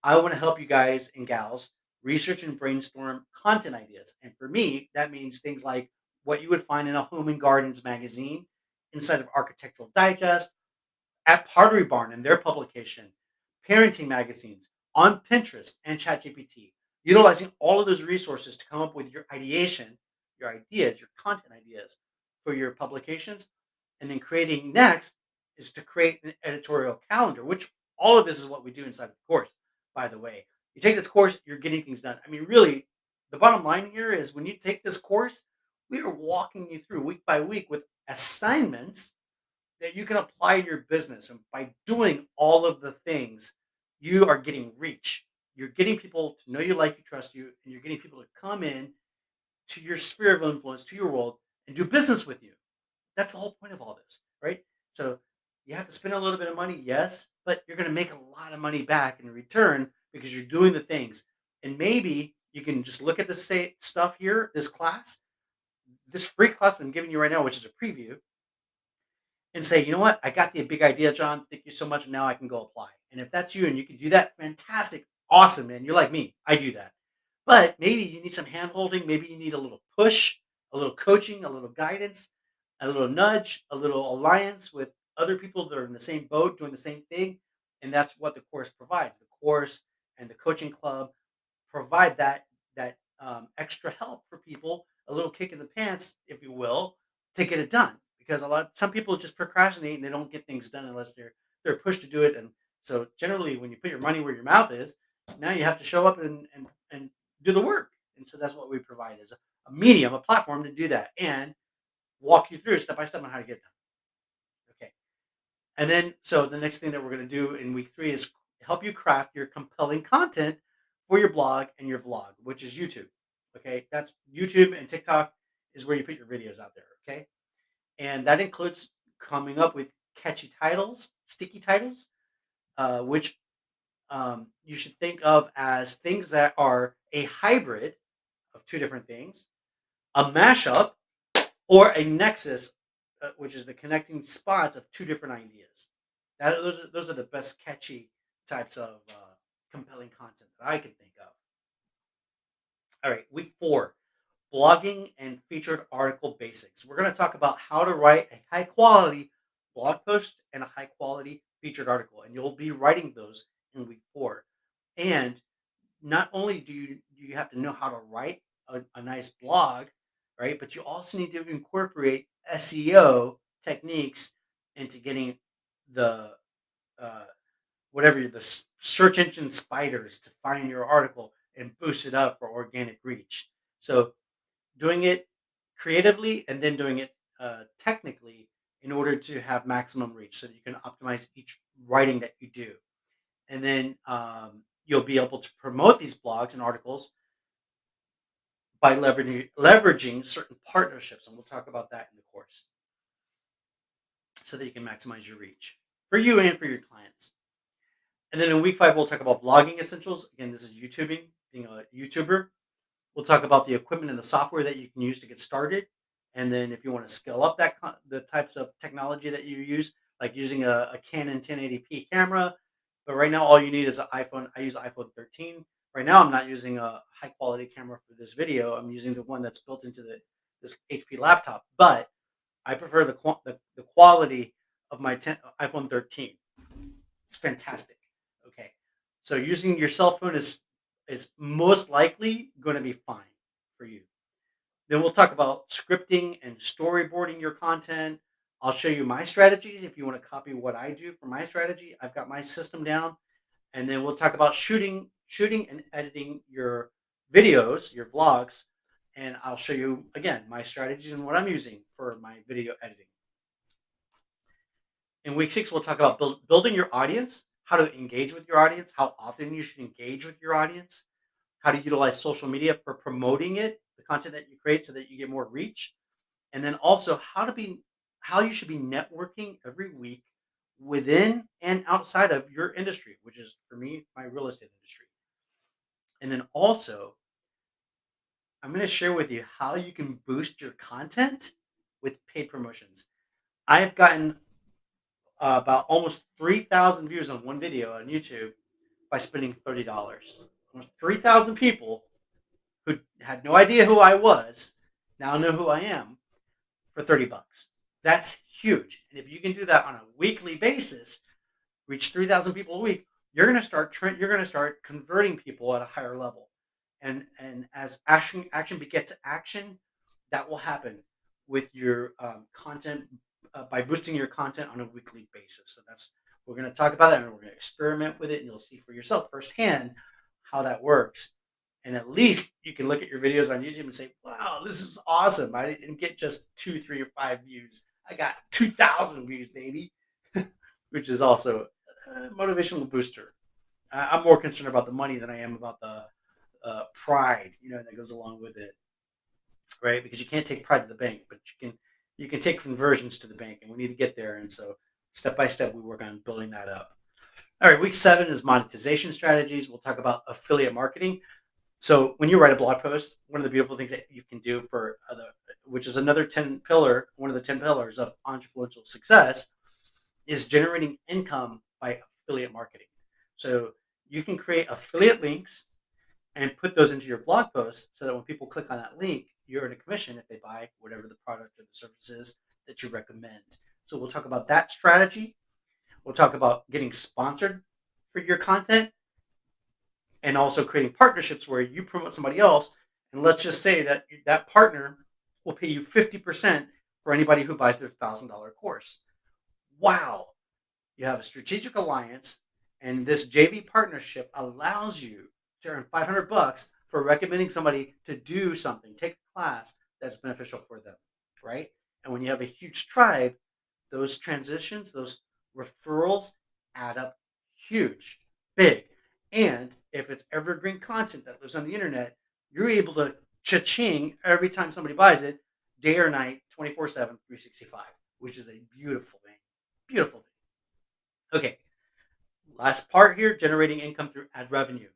I want to help you guys and gals research and brainstorm content ideas. And for me, that means things like what you would find in a Home and Gardens magazine, inside of Architectural Digest, at Pottery Barn in their publication, parenting magazines, on Pinterest and ChatGPT, utilizing all of those resources to come up with your ideation, your ideas, your content ideas for your publications. And then creating next is to create an editorial calendar, which all of this is what we do inside the course, by the way. You take this course, you're getting things done. I mean, really, the bottom line here is when you take this course, we are walking you through week by week with assignments that you can apply in your business. And by doing all of the things, you are getting reach. You're getting people to know you, like you, trust you, and you're getting people to come in to your sphere of influence, to your world, and do business with you. That's the whole point of all this, right? So you have to spend a little bit of money, yes, but you're going to make a lot of money back in return because you're doing the things. And maybe you can just look at the state stuff here, this class, this free class that I'm giving you right now, which is a preview, and say, you know what, I got the big idea, John. Thank you so much. And now I can go apply. And if that's you and you can do that, fantastic, awesome, man. You're like me. I do that. But maybe you need some hand holding. Maybe you need a little push, a little coaching, a little guidance, a little nudge, a little alliance with other people that are in the same boat doing the same thing. And that's what the course provides. The course and the coaching club provide that extra help for people, a little kick in the pants, if you will, to get it done. Because some people just procrastinate and they don't get things done unless they're pushed to do it. And so generally, when you put your money where your mouth is, now you have to show up and do the work. And so that's what we provide is a medium, a platform to do that and walk you through step by step on how to get done. Okay. And then, so the next thing that we're going to do in week three is help you craft your compelling content for your blog and your vlog, which is YouTube. Okay. That's YouTube and TikTok is where you put your videos out there. Okay. And that includes coming up with catchy titles, sticky titles, which you should think of as things that are a hybrid of two different things, a mashup, or a nexus, which is the connecting spots of two different ideas. Those are the best catchy types of compelling content that I can think of. All right, week four, blogging and featured article basics. We're going to talk about how to write a high quality blog post and a high quality featured article, and you'll be writing those in week four. And not only do you have to know how to write a nice blog, right? But you also need to incorporate SEO techniques into getting the uh, search engine spiders to find your article and boost it up for organic reach. So doing it creatively and then doing it technically in order to have maximum reach, so that you can optimize each writing that you do, and then you'll be able to promote these blogs and articles by leveraging certain partnerships, and we'll talk about that in the course, so that you can maximize your reach for you and for your clients. And then in week five, we'll talk about vlogging essentials. Again, this is YouTubing, being a YouTuber. We'll talk about the equipment and the software that you can use to get started. And then if you want to scale up the types of technology that you use, like using a Canon 1080p camera. But right now, all you need is an iPhone. I use iPhone 13 Right now, I'm not using a high quality camera for this video. I'm using the one that's built into this HP laptop, but I prefer the quality of my iPhone 13. It's fantastic. Okay, so using your cell phone is most likely going to be fine for you. Then we'll talk about scripting and storyboarding your content. I'll show you my strategies if you want to copy what I do for my strategy. I've got my system down, and then we'll talk about shooting and editing your videos, your vlogs, and I'll show you again my strategies and what I'm using for my video editing. In week 6, we'll talk about building your audience, how to engage with your audience, how often you should engage with your audience, how to utilize social media for promoting it, the content that you create so that you get more reach, and then also how you should be networking every week within and outside of your industry, which is for me my real estate industry. And then also, I'm going to share with you how you can boost your content with paid promotions. I've gotten about almost 3,000 views on one video on YouTube by spending $30. Almost 3,000 people who had no idea who I was now know who I am for 30 bucks. That's huge. And if you can do that on a weekly basis, reach 3,000 people a week, you're going to start converting people at a higher level. And as action begets action, that will happen with your content by boosting your content on a weekly basis. So that's we're going to talk about that, and we're going to experiment with it, and you'll see for yourself firsthand how that works. And at least you can look at your videos on YouTube and say, "Wow, this is awesome! I didn't get just 2, 3, or 5 views. I got 2,000 views, baby," which is also a motivational booster. I'm more concerned about the money than I am about the pride, that goes along with it, right? Because you can't take pride to the bank, but you can take conversions to the bank, and we need to get there. And so, step by step, we work on building that up. All right, week 7 is monetization strategies. We'll talk about affiliate marketing. So, when you write a blog post, one of the beautiful things that you can do which is one of the 10 pillars of entrepreneurial success, is generating income by affiliate marketing. So, you can create affiliate links and put those into your blog post so that when people click on that link, you earn a commission if they buy whatever the product or the service is that you recommend. So we'll talk about that strategy. We'll talk about getting sponsored for your content and also creating partnerships where you promote somebody else. And let's just say that that partner will pay you 50% for anybody who buys their $1,000 course. Wow. You have a strategic alliance, and this JV partnership allows you to earn 500 bucks for recommending somebody to do something, take a class that's beneficial for them, right? And when you have a huge tribe, those transitions, those referrals add up huge, big. And if it's evergreen content that lives on the internet, you're able to cha-ching every time somebody buys it, day or night, 24/7, 365, which is a beautiful thing. Beautiful thing. Okay, last part here, generating income through ad revenue.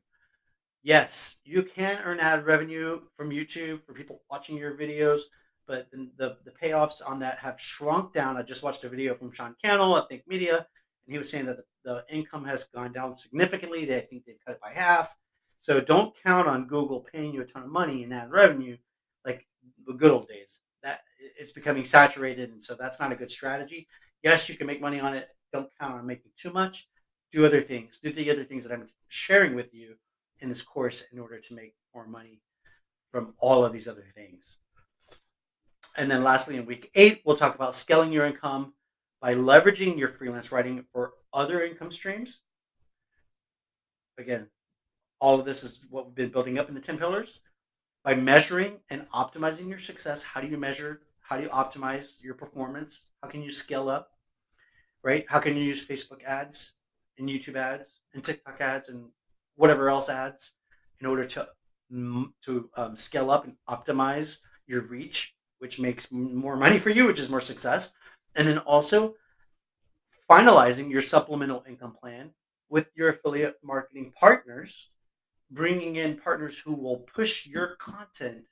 Yes, you can earn ad revenue from YouTube for people watching your videos, but the payoffs on that have shrunk down. I just watched a video from Sean Cannell at Think Media, and he was saying that the income has gone down significantly. I think they cut it by half. So don't count on Google paying you a ton of money in ad revenue like the good old days. That it's becoming saturated, and so that's not a good strategy. Yes, you can make money on it. Don't count on making too much. Do other things. Do the other things that I'm sharing with you in this course in order to make more money from all of these other things. And then lastly, in week 8, we'll talk about scaling your income by leveraging your freelance writing for other income streams. Again, all of this is what we've been building up in the 10 pillars. By measuring and optimizing your success, how do you measure? How do you optimize your performance? How can you scale up? Right? How can you use Facebook ads and YouTube ads and TikTok ads and whatever else ads in order to scale up and optimize your reach, which makes more money for you, which is more success. And then also finalizing your supplemental income plan with your affiliate marketing partners, bringing in partners who will push your content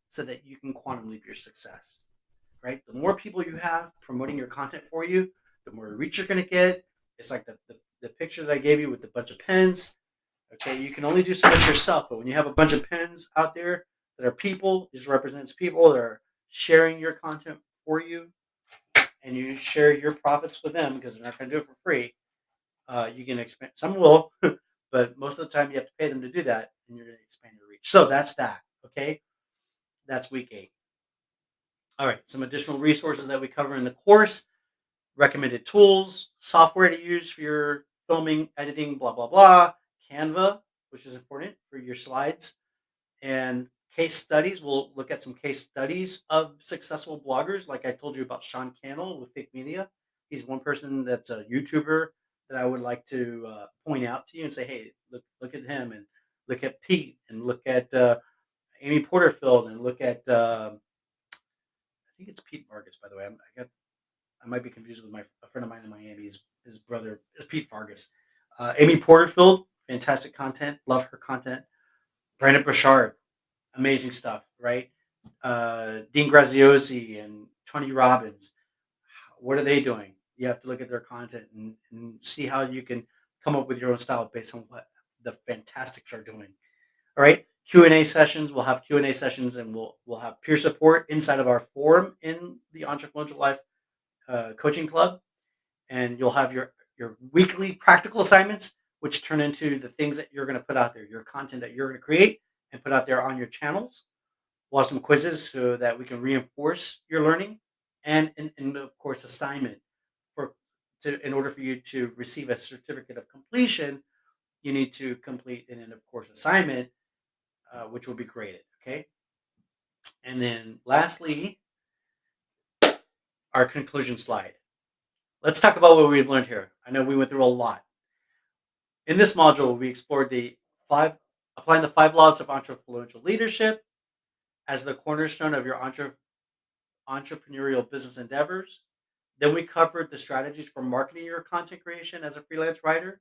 so that you can quantum leap your success, right? The more people you have promoting your content for you, the more reach you're going to get. It's like the picture that I gave you with the bunch of pens. Okay, you can only do so much yourself, but when you have a bunch of pens out there that are people, this represents people that are sharing your content for you, and you share your profits with them because they're not going to do it for free. You can expand. Some will, but most of the time you have to pay them to do that, and you're going to expand your reach. So that's that. Okay, that's week 8. All right, some additional resources that we cover in the course: recommended tools, software to use for your filming, editing, blah blah blah. Canva, which is important for your slides, and case studies. We'll look at some case studies of successful bloggers, like I told you about Sean Cannell with Fake Media. He's one person that's a YouTuber that I would like to point out to you and say, hey, look at him, and look at Pete, and look at Amy Porterfield, and look at I think it's Pete Vargas, by the way. I might be confused with a friend of mine in Miami. His brother is Pete Vargas. Amy Porterfield, fantastic content. Love her content. Brandon Burchard, amazing stuff, right? Dean Graziosi and Tony Robbins. What are they doing? You have to look at their content and see how you can come up with your own style based on what the fantastics are doing. All right. Q&A sessions. We'll have Q&A sessions, and we'll have peer support inside of our forum in the Entrefluential Life Coaching Club, and you'll have your weekly practical assignments, which turn into the things that you're going to put out there, your content that you're going to create and put out there on your channels. We'll have some quizzes so that we can reinforce your learning, and of course assignment for in order for you to receive a certificate of completion, you need to complete an of course assignment, which will be graded. Okay, and then lastly, our conclusion slide. Let's talk about what we've learned here. I know we went through a lot. In this module, we explored the five applying the 5 laws of entrefluential leadership as the cornerstone of your entrepreneurial business endeavors. Then we covered the strategies for marketing your content creation as a freelance writer,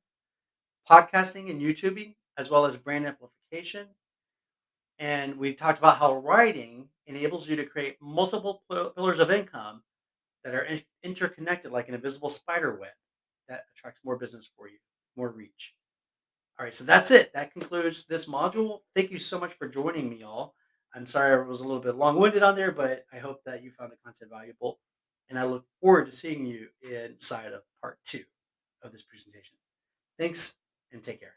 podcasting and YouTubing, as well as brand amplification. And we talked about how writing enables you to create multiple pillars of income that are interconnected like an invisible spider web that attracts more business for you, more reach. All right, so that's it. That concludes this module. Thank you so much for joining me, all. I'm sorry I was a little bit long winded on there, but I hope that you found the content valuable. And I look forward to seeing you inside of part 2 of this presentation. Thanks, and take care.